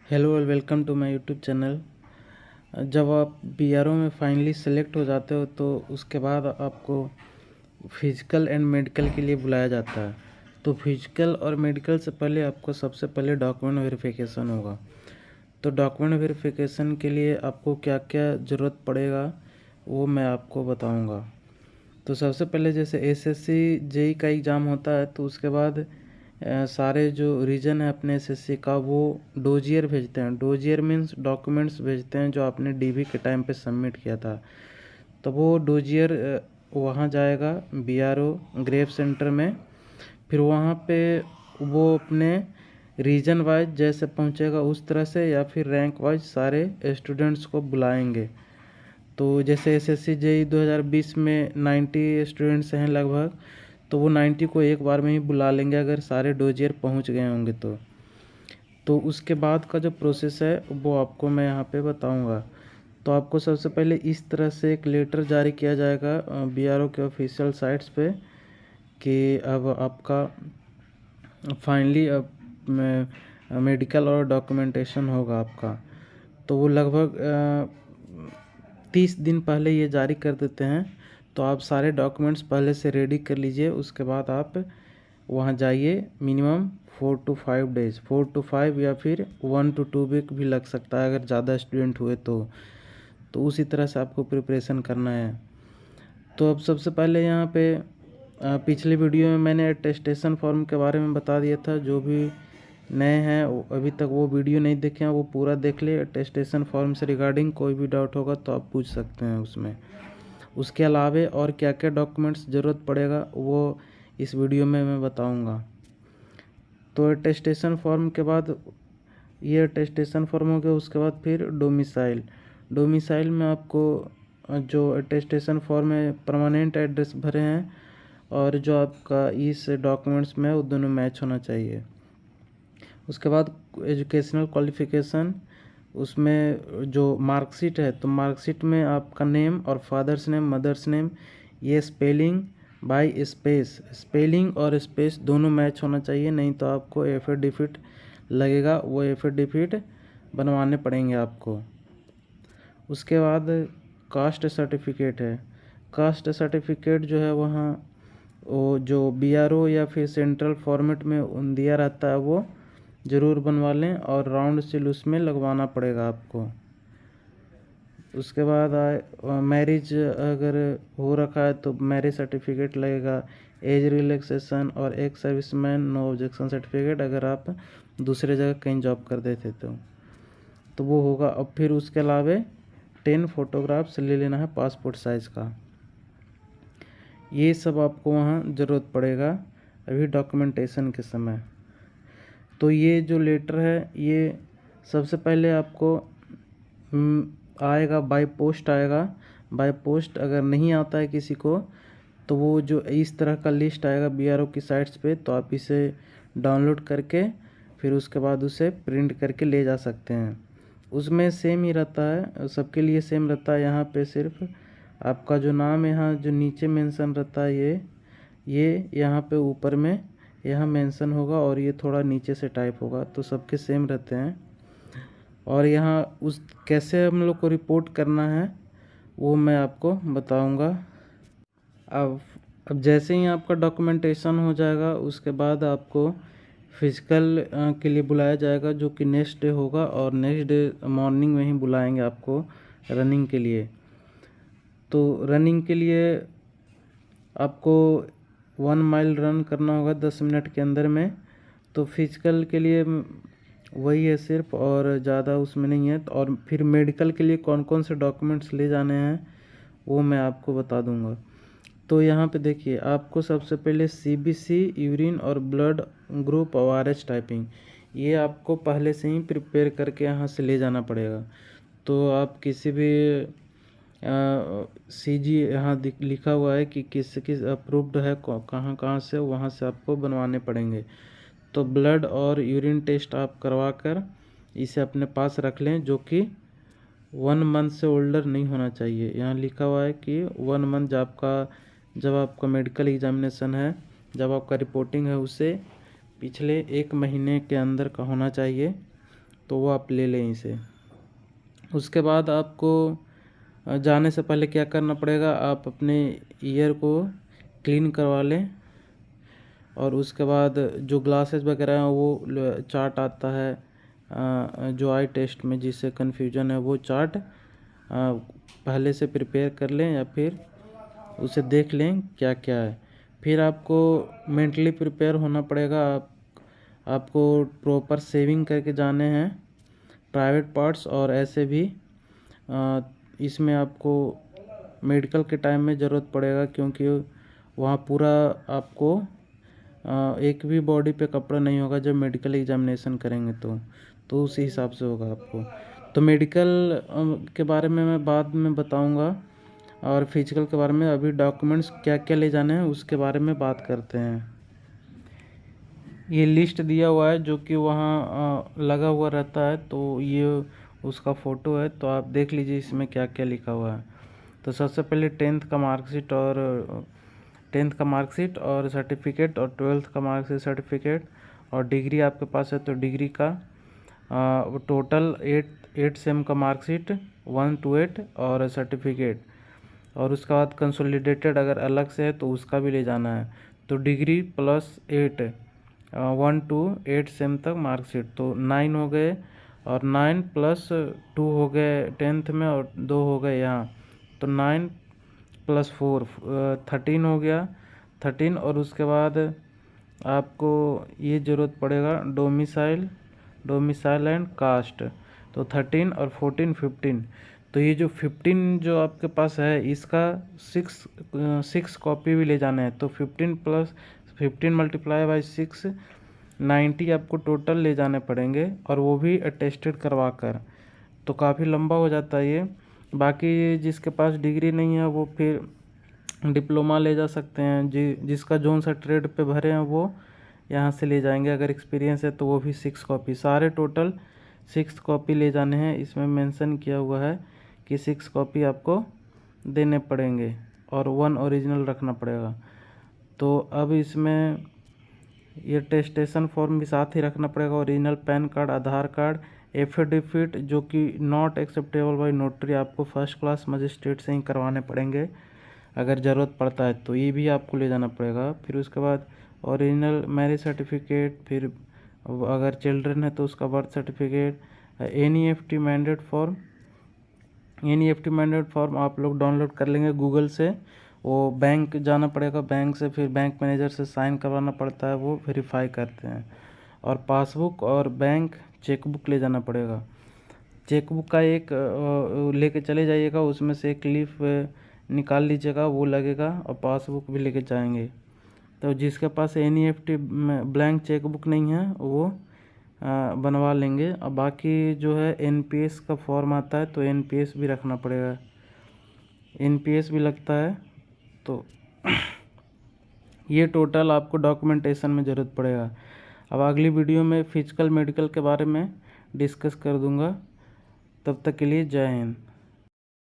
Hello और welcome to my YouTube channel. जब आप बीआरओ में फाइनली सेलेक्ट हो जाते हो तो उसके बाद आपको फिजिकल एंड मेडिकल के लिए बुलाया जाता है। तो फिजिकल और मेडिकल से पहले आपको सबसे पहले डॉक्यूमेंट वेरिफिकेशन होगा। तो डॉक्यूमेंट वेरिफिकेशन के लिए आपको क्या क्या ज़रूरत पड़ेगा वो मैं आपको बताऊंगा। तो सबसे पहले जैसे एसएससी जेई का एग्ज़ाम होता है तो उसके बाद सारे जो रीजन है अपने एसएससी का वो डोजियर भेजते हैं। डोजियर मीन्स डॉक्यूमेंट्स भेजते हैं जो आपने डीवी के टाइम पे सबमिट किया था। तो वो डोजियर वहाँ जाएगा बीआरओ ग्रेव सेंटर में। फिर वहाँ पे वो अपने रीजन वाइज जैसे पहुँचेगा उस तरह से या फिर रैंक वाइज सारे स्टूडेंट्स को बुलाएंगे। तो जैसे एसएससी जेई 2020 में 90 स्टूडेंट्स हैं लगभग, तो वो 90 को एक बार में ही बुला लेंगे अगर सारे डोजियर पहुंच गए होंगे तो उसके बाद का जो प्रोसेस है वो आपको मैं यहाँ पे बताऊंगा। तो आपको सबसे पहले इस तरह से एक लेटर जारी किया जाएगा बीआरओ के ऑफिशियल साइट्स पे कि अब आपका फाइनली अब मेडिकल और डॉक्यूमेंटेशन होगा आपका। तो वो लगभग 30 दिन पहले ये जारी कर देते हैं। तो आप सारे डॉक्यूमेंट्स पहले से रेडी कर लीजिए। उसके बाद आप वहाँ जाइए। मिनिमम 4 to 5 डेज़, 4 to 5 या फिर 1 to 2 वीक भी लग सकता है अगर ज़्यादा स्टूडेंट हुए तो उसी तरह से आपको प्रिपरेशन करना है। तो अब सबसे पहले यहाँ पे पिछले वीडियो में मैंने अटेस्टेशन फॉर्म के बारे में बता दिया था। जो भी नए हैं अभी तक वो वीडियो नहीं देखे हैं वो पूरा देख ले। अटेस्टेशन फॉर्म से रिगार्डिंग कोई भी डाउट होगा तो आप पूछ सकते हैं उसमें। उसके अलावे और क्या क्या डॉक्यूमेंट्स ज़रूरत पड़ेगा वो इस वीडियो में मैं बताऊंगा। तो अटेस्टेशन फॉर्म के बाद ये अटेस्टेशन फॉर्म हो गया। उसके बाद फिर डोमिसाइल में आपको जो अटेस्टेशन फॉर्म में परमानेंट एड्रेस भरे हैं और जो आपका इस डॉक्यूमेंट्स में वो दोनों मैच होना चाहिए। उसके बाद एजुकेशनल क्वालिफ़िकेशन, उसमें जो मार्कशीट है तो मार्कशीट में आपका नेम और फादर्स नेम मदर्स नेम ये स्पेलिंग बाय स्पेलिंग और स्पेस दोनों मैच होना चाहिए, नहीं तो आपको एफिडेविट लगेगा, वो एफिडेविट बनवाने पड़ेंगे आपको। उसके बाद कास्ट सर्टिफिकेट है। कास्ट सर्टिफिकेट जो है वहाँ वो जो बीआरओ या फिर सेंट्रल फॉर्मेट में दिया रहता है वो ज़रूर बनवा लें और राउंड सील उसमें लगवाना पड़ेगा आपको। उसके बाद मैरिज अगर हो रखा है तो मैरिज सर्टिफिकेट लगेगा। एज रिलैक्सेशन और एक सर्विसमैन नो ऑब्जेक्शन सर्टिफिकेट अगर आप दूसरे जगह कहीं जॉब करते थे तो वो होगा। अब फिर उसके अलावा 10 फोटोग्राफ्स ले लेना है पासपोर्ट साइज़ का। ये सब आपको वहाँ ज़रूरत पड़ेगा अभी डॉक्यूमेंटेशन के समय। तो ये जो लेटर है ये सबसे पहले आपको आएगा बाय पोस्ट आएगा। बाय पोस्ट अगर नहीं आता है किसी को तो वो जो इस तरह का लिस्ट आएगा बीआरओ की साइट्स पे, तो आप इसे डाउनलोड करके फिर उसके बाद उसे प्रिंट करके ले जा सकते हैं। उसमें सेम ही रहता है, सबके लिए सेम रहता है। यहाँ पे सिर्फ आपका जो नाम यहाँ जो नीचे मेंशन रहता है ये यहाँ पे ऊपर में यहाँ मेंशन होगा और ये थोड़ा नीचे से टाइप होगा, तो सबके सेम रहते हैं। और यहाँ उस कैसे हम लोग को रिपोर्ट करना है वो मैं आपको बताऊंगा। अब जैसे ही आपका डॉक्यूमेंटेशन हो जाएगा उसके बाद आपको फिजिकल के लिए बुलाया जाएगा जो कि नेक्स्ट डे होगा, और नेक्स्ट डे मॉर्निंग में ही बुलाएंगे आपको रनिंग के लिए। तो रनिंग के लिए आपको 1 माइल रन करना होगा 10 मिनट के अंदर में। तो फिजिकल के लिए वही है सिर्फ, और ज़्यादा उसमें नहीं है। और फिर मेडिकल के लिए कौन कौन से डॉक्यूमेंट्स ले जाने हैं वो मैं आपको बता दूंगा। तो यहाँ पे देखिए आपको सबसे पहले सीबीसी यूरिन और ब्लड ग्रुप और आरएच टाइपिंग ये आपको पहले से ही प्रिपेयर करके यहाँ से ले जाना पड़ेगा। तो आप किसी भी सीजी यहाँ लिखा हुआ है कि किस अप्रूव्ड है कहाँ कहाँ से, वहाँ से आपको बनवाने पड़ेंगे। तो ब्लड और यूरिन टेस्ट आप करवा कर इसे अपने पास रख लें, जो कि 1 मंथ से ओल्डर नहीं होना चाहिए। यहाँ लिखा हुआ है कि 1 मंथ जब आपका मेडिकल एग्जामिनेशन है, जब आपका रिपोर्टिंग है, उसे पिछले 1 महीने के अंदर का होना चाहिए। तो वो आप ले लें इसे। उसके बाद आपको जाने से पहले क्या करना पड़ेगा, आप अपने ईयर को क्लीन करवा लें, और उसके बाद जो ग्लासेस वगैरह हैं वो चार्ट आता है जो आई टेस्ट में जिससे कन्फ्यूजन है, वो चार्ट पहले से प्रिपेयर कर लें या फिर उसे देख लें क्या क्या है। फिर आपको मेंटली प्रिपेयर होना पड़ेगा। आपको प्रॉपर सेविंग करके जाने हैं प्राइवेट पार्ट्स, और ऐसे भी इसमें आपको मेडिकल के टाइम में ज़रूरत पड़ेगा, क्योंकि वहाँ पूरा आपको एक भी बॉडी पे कपड़ा नहीं होगा जब मेडिकल एग्जामिनेशन करेंगे तो उसी हिसाब से होगा आपको। तो मेडिकल के बारे में मैं बाद में बताऊंगा, और फिजिकल के बारे में अभी डॉक्यूमेंट्स क्या क्या ले जाने हैं उसके बारे में बात करते हैं। ये लिस्ट दिया हुआ है जो कि वहाँ लगा हुआ रहता है, तो ये उसका फ़ोटो है, तो आप देख लीजिए इसमें क्या क्या लिखा हुआ है। तो सबसे पहले 10th का मार्कशीट और सर्टिफिकेट, और 12th का मार्कशीट सर्टिफिकेट, और डिग्री आपके पास है तो डिग्री का टोटल 8 सेम का मार्कशीट 1 to 8 और सर्टिफिकेट, और उसके बाद कंसोलिडेटेड अगर अलग से है तो उसका भी ले जाना है। तो डिग्री प्लस 8 1 to 8 सेम तक मार्कशीट, तो 9 हो गए, और 9 + 2 हो गए 10th में, और 2 हो गए यहाँ, तो 9 + 4 13 हो गया 13। और उसके बाद आपको ये ज़रूरत पड़ेगा डोमिसाइल एंड कास्ट, तो 13 और 14 15। तो ये जो 15 जो आपके पास है इसका 6 कॉपी भी ले जाना है, तो 15 + 15 × 6 90 आपको टोटल ले जाने पड़ेंगे, और वो भी अटेस्टेड करवा कर। तो काफ़ी लंबा हो जाता है ये। बाकी जिसके पास डिग्री नहीं है वो फिर डिप्लोमा ले जा सकते हैं, जिसका जोन सा ट्रेड पे भरे हैं वो यहाँ से ले जाएंगे। अगर एक्सपीरियंस है तो वो भी 6 कॉपी, सारे टोटल 6 कॉपी ले जाने हैं। इसमें मेंशन किया हुआ है कि 6 कॉपी आपको देने पड़ेंगे, और 1 ओरिजिनल रखना पड़ेगा। तो अब इसमें ये टेस्टेशन फॉर्म भी साथ ही रखना पड़ेगा, ओरिजिनल पैन कार्ड, आधार कार्ड, एफिडेविट जो कि नॉट एक्सेप्टेबल बाय नोटरी, आपको फर्स्ट क्लास मजिस्ट्रेट से ही करवाने पड़ेंगे अगर ज़रूरत पड़ता है, तो ये भी आपको ले जाना पड़ेगा। फिर उसके बाद ओरिजिनल मैरिज सर्टिफिकेट, फिर अगर चिल्ड्रन है तो उसका birth certificate, NEFT mandate form आप लोग डाउनलोड कर लेंगे गूगल से। वो बैंक जाना पड़ेगा, बैंक से फिर बैंक मैनेजर से साइन करवाना पड़ता है, वो वेरीफाई करते हैं। और पासबुक और बैंक चेकबुक ले जाना पड़ेगा। चेकबुक का एक लेके चले जाइएगा, उसमें से एक लीफ निकाल लीजिएगा, वो लगेगा, और पासबुक भी लेके जाएंगे। तो जिसके पास एनईएफटी ब्लैंक चेकबुक नहीं है वो बनवा लेंगे। और बाकी जो है एनपीएस का फॉर्म आता है, तो एनपीएस भी रखना पड़ेगा, एनपीएस भी लगता है। तो ये टोटल आपको डॉक्यूमेंटेशन में ज़रूरत पड़ेगा। अब अगली वीडियो में फिजिकल मेडिकल के बारे में डिस्कस कर दूंगा। तब तक के लिए जय हिंद।